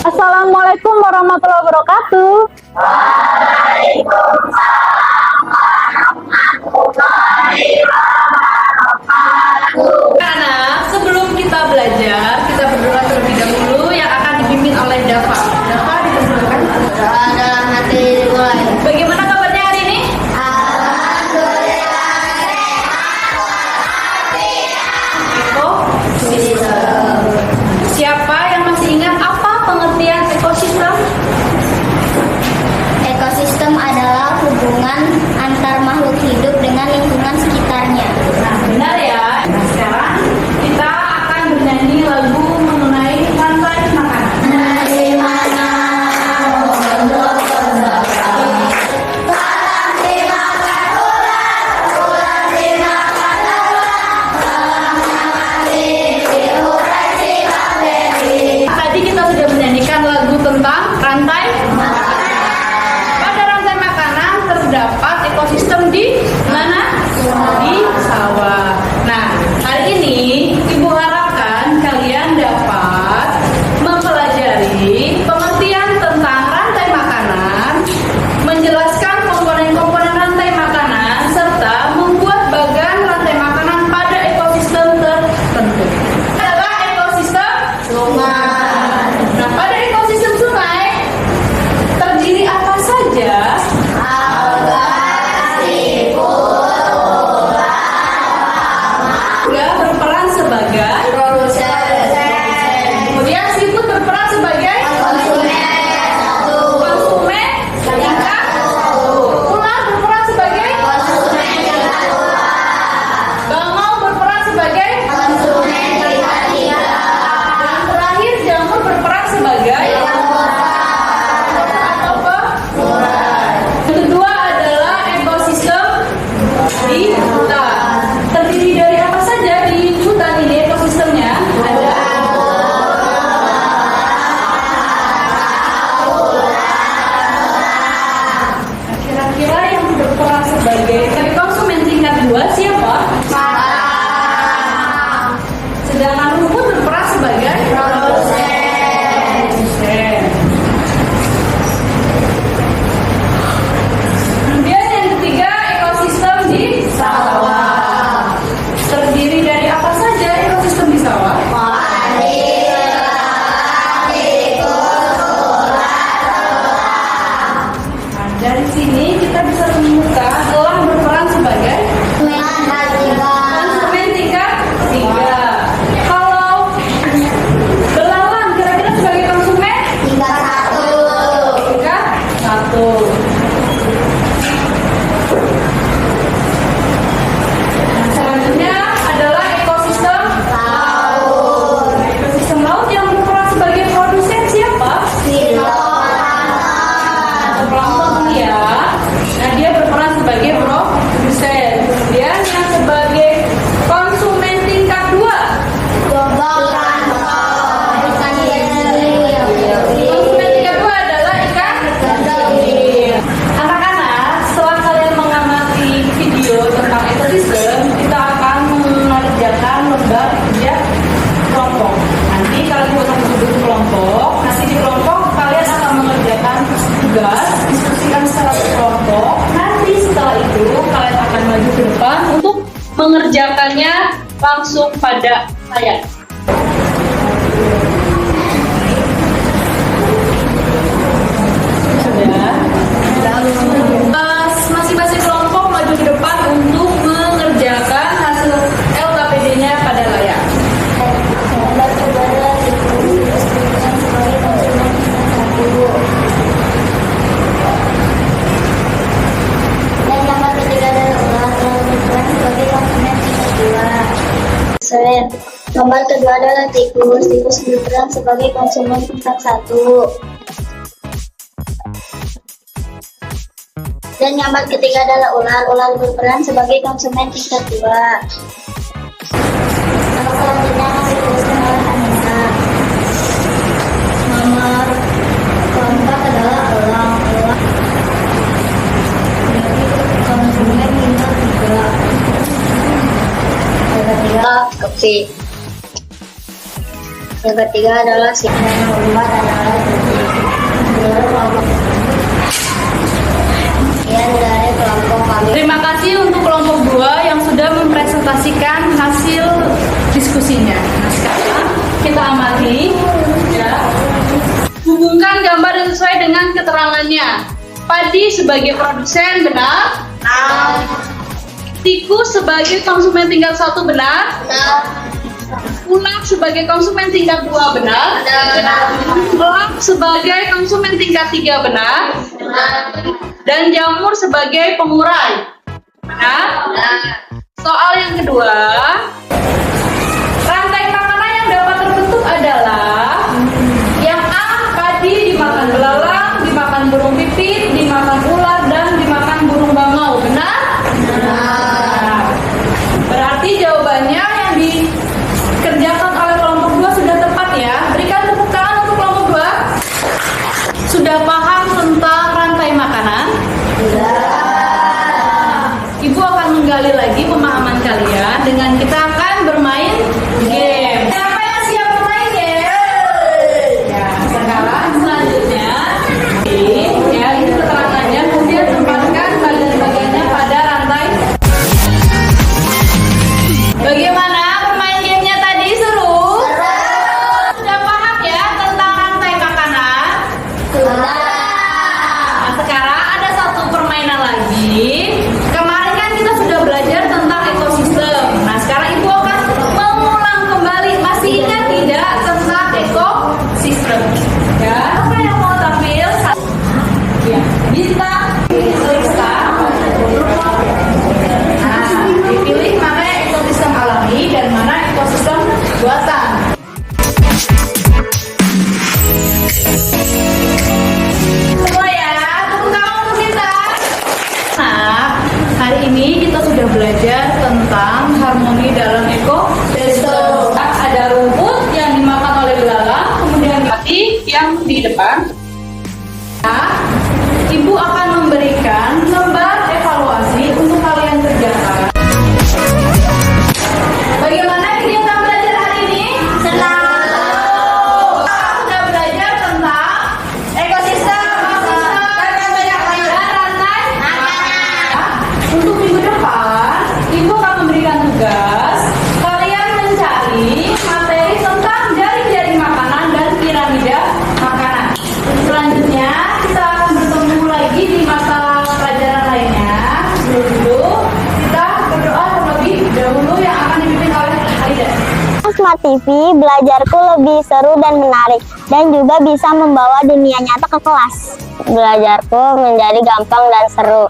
Assalamualaikum warahmatullahi wabarakatuh. Anak, sebelum kita belajar, kita berdoa terlebih dahulu yang akan dipimpin oleh Dava. Dava dipersilakan. Doa dalam hati dimulai. Bagaimana kabarnya hari ini? Ekosistem. Siapa yang masih ingat apa pengertian ekosistem? Ekosistem adalah hubungan antar makhluk hidup dengan lingkungan sekitarnya. Nah, benar ya. Nah, sekarang kita akan bernyanyi lagu mengenai rantai makanan. Tadi kita sudah menyanyikan lagu tentang rantai makanan. Pada rantai makanan terdapat ekosistem di mana? Di sawah. Nah, hari ini Ibu harapkan kalian dapat mempelajari pengertian tentang rantai makanan, menjelaskan komponen-komponen rantai makanan, serta membuat bagan rantai makanan pada ekosistem tertentu. Adalah ekosistem sungai. Nah, pada ekosistem sungai terdiri apa saja? Juga berperan sebagai kemudian siput berperan sebagai konsumen tingkat ular berperan sebagai bangau berperan sebagai dan terakhir jamur berperan sebagai atau pemurai. Yang kedua adalah ekosistem di hutan. Terdiri dari apa saja di hutan ini ekosistemnya? Ada kira-kira yang berperan sebagai konsumen tingkat 2 siapa? Sedangkan rumput berperan sebagai produsen. Kemudian yang ketiga ekosistem di sawah. Terdiri dari apa saja ekosistem di sawah? Nah, dari sini kita bisa menemukan elang berperan sebagai konsumen tingkat 3. Kalau belalang kira-kira sebagai konsumen tingkat 1. Nah, selanjutnya adalah ekosistem laut. Nah, ekosistem laut yang berperan sebagai produsen siapa? Plankton ya. Nah, dia berperan sebagai produsen. Kemudian yang sebagai konsumen tingkat 2. Konsumen tingkat 2 adalah ikan tenggiri. Anak-anak, setelah kalian mengamati video tentang ekosistem, kita akan mengerjakan lomba kerja kelompok. Nanti kalian akan duduk kelompok. Nanti di kelompok kalian akan mengerjakan tugas, diskusikan secara kelompok. Nanti setelah itu kalian akan maju ke depan untuk mengerjakannya langsung pada layar. Sudah. Masing-masing kelompok maju ke depan untuk mengerjakan hasil LKPD-nya pada layar. Gambar kedua adalah tikus. Tikus berperan sebagai konsumen tingkat 1. Dan gambar ketiga adalah ular. Ular berperan sebagai konsumen tingkat 2. Nomor selanjutnya masih tulisan oleh Anissa. Nomor keempat adalah elang. Elang konsumen tingkat 3. Yang ketiga kepiting. Yang ketiga adalah yang keempat adalah menurut kelompok dari kelompok kami. Terima kasih untuk kelompok 2 yang sudah mempresentasikan hasil diskusinya. Nah, sekarang kita amati ya. Hubungkan gambar yang sesuai dengan keterangannya. Padi sebagai produsen benar? Tikus sebagai konsumen tingkat 1 benar? Ulat sebagai konsumen tingkat 2 benar? Elang sebagai konsumen tingkat 3 benar? Dan jamur sebagai pengurai. Benar? Soal yang kedua, rantai makanan yang dapat terbentuk adalah yang A, padi dimakan belalang, dimakan burung pipit, dimakan ular, dan dimakan burung bangau. Benar? Benar. Berarti jawabannya yang dikerjakan oleh kelompok 2 sudah tepat ya. Berikan tepuk tangan untuk kelompok 2. Sudah paham tentang rantai makanan? Ibu akan menggali lagi pemahaman kalian dengan kita akan bermain game. Siapa yang siap bermain game? Ya, sekarang selanjutnya ya, ini keterangannya, kemudian tempatkan bagian-bagiannya pada rantai. Bagaimana bermain gamenya tadi? Seru? Sudah paham ya tentang rantai makanan? Nah, sekarang ada satu permainan lagi. Kemarin kan kita sudah belajar tentang ekosistem. Nah, sekarang Ibu akan mengulang kembali. Masih ingat tidak tentang ekosistem? Ya, apa yang mau tampil? Ya, bintang, bintang. Nah, dipilih mana ekosistem alami dan mana ekosistem buatan. Semua ya, tepuk tangan untuk kita. Nah, hari ini kita sudah belajar tentang harmoni dalam ekosistem. Ada rumput yang dimakan oleh belalang, kemudian padi yang di depan. Nah, Ibu akan memberikan lembar evaluasi untuk kalian kerjakan. Bagaimana kegiatan belajar hari ini? Senang. Sudah belajar tentang ekosistem, rantai makanan. Untuk minggu depan, Ibu akan memberikan tugas kalian mencari materi tentang jaring-jaring makanan dan piramida makanan. Selanjutnya kita akan bertemu lagi di mata pelajaran lainnya. Sebelum itu kita berdoa terlebih dahulu yang akan dipimpin oleh Aida. Smart TV belajarku lebih seru dan menarik dan juga bisa membawa dunia nyata ke kelas. Belajarku menjadi gampang dan seru